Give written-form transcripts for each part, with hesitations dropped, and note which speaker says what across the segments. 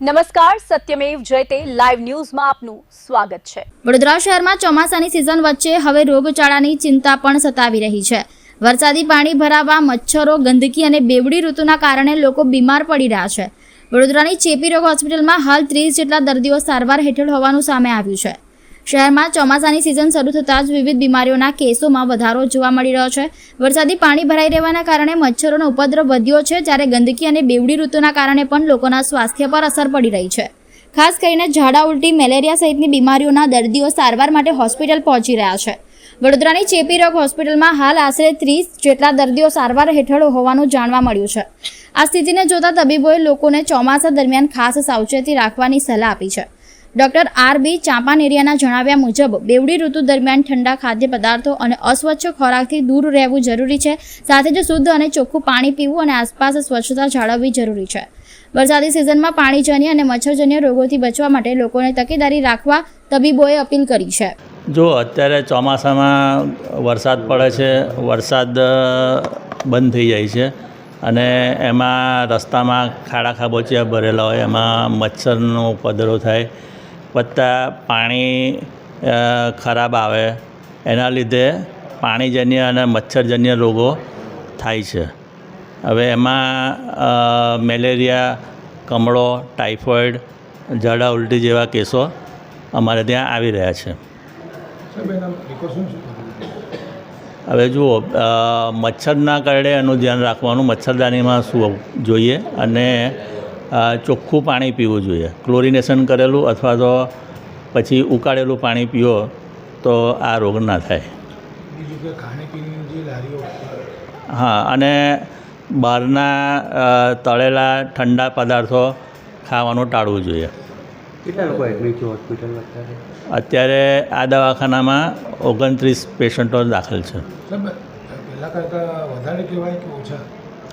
Speaker 1: નમસ્કાર, સત્યમેવ જયતે લાઈવ ન્યૂઝમાં આપનું સ્વાગત છે।
Speaker 2: વડોદરા શહેરમાં ચોમાસાની સિઝન વચ્ચે હવે રોગચાળાની ચિંતા પણ સતાવી રહી છે। વરસાદી પાણી ભરાવા, મચ્છરો, ગંદકી અને બેવડી ઋતુના કારણે લોકો બીમાર પડી રહ્યા છે। વડોદરાની ચેપી રોગ હોસ્પિટલમાં હાલ 30 જેટલા દર્દીઓ સારવાર હેઠળ હોવાનું સામે આવ્યું છે। શહેરમાં ચોમાસાની સિઝન શરૂ થતાં જ વિવિધ બીમારીઓના કેસોમાં વધારો જોવા મળી રહ્યો છે। વરસાદી પાણી ભરાઈ રહેવાના કારણે મચ્છરોનો ઉપદ્રવ વધ્યો છે, જ્યારે ગંદકી અને બેવડી ઋતુના કારણે પણ લોકોના સ્વાસ્થ્ય પર અસર પડી રહી છે। ખાસ કરીને ઝાડા ઉલટી, મેલેરિયા સહિતની બીમારીઓના દર્દીઓ સારવાર માટે હોસ્પિટલ પહોંચી રહ્યા છે। વડોદરાની ચેપી રોગ હોસ્પિટલમાં હાલ આશરે 30 જેટલા દર્દીઓ સારવાર હેઠળ હોવાનું જાણવા મળ્યું છે। આ સ્થિતિને જોતા તબીબોએ લોકોને ચોમાસા દરમિયાન ખાસ સાવચેતી રાખવાની સલાહ આપી છે। ડોક્ટર આર.બી. ચાંપાનેરિયાના જણાવ્યા મુજબ બેવડી ઋતુ દરમિયાન ઠંડા ખાદ્ય પદાર્થો અને અસ્વચ્છ ખોરાકથી દૂર રહેવું જરૂરી છે। સાથે જ શુદ્ધ અને ચોખ્ખું પાણી પીવું અને આસપાસ સ્વચ્છતા જાળવવી જરૂરી છે। વરસાદી સિઝનમાં પાણીજન્ય અને મચ્છરજન્ય રોગોથી બચવા માટે લોકોને તકેદારી રાખવા તબીબોએ અપીલ કરી છે।
Speaker 3: જો અત્યારે ચોમાસામાં વરસાદ પડે છે, વરસાદ બંધ થઈ જાય છે અને એમાં રસ્તામાં ખાડા ખાબોચિયા ભરેલા હોય, એમાં મચ્છરનો ઉપદ્રવ થાય, વત્તા પાણી ખરાબ આવે, એના લીધે પાણીજન્ય અને મચ્છરજન્ય રોગો થાય છે। હવે એમાં મેલેરિયા, કમળો, ટાઇફોઇડ, ઝાડા ઉલટી જેવા કેસો અમારે ત્યાં આવી રહ્યા છે। હવે જુઓ, મચ્છરના કરડે એનું ધ્યાન રાખવાનું, મચ્છરદાનીમાં સૂવું જોઈએ અને ચોખ્ખું પાણી પીવું જોઈએ। ક્લોરિનેશન કરેલું અથવા તો પછી ઉકાળેલું પાણી પીવો તો આ રોગ ના થાય। હા, અને બહારના તળેલા ઠંડા પદાર્થો ખાવાનું ટાળવું જોઈએ।
Speaker 4: કેટલા લોકો એડમિટ છે હોસ્પિટલમાં
Speaker 3: અત્યારે આ દવાખાનામાં 29 પેશન્ટો દાખલ છે।
Speaker 4: પહેલાં કરતાં વધારે કહેવાય કે ઓછા?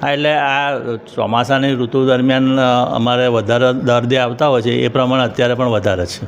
Speaker 3: હા, એટલે આ ચોમાસાની ઋતુ દરમિયાન અમારે વધારે દર્દી આવતા હોય છે, એ પ્રમાણે અત્યારે પણ વધારે છે।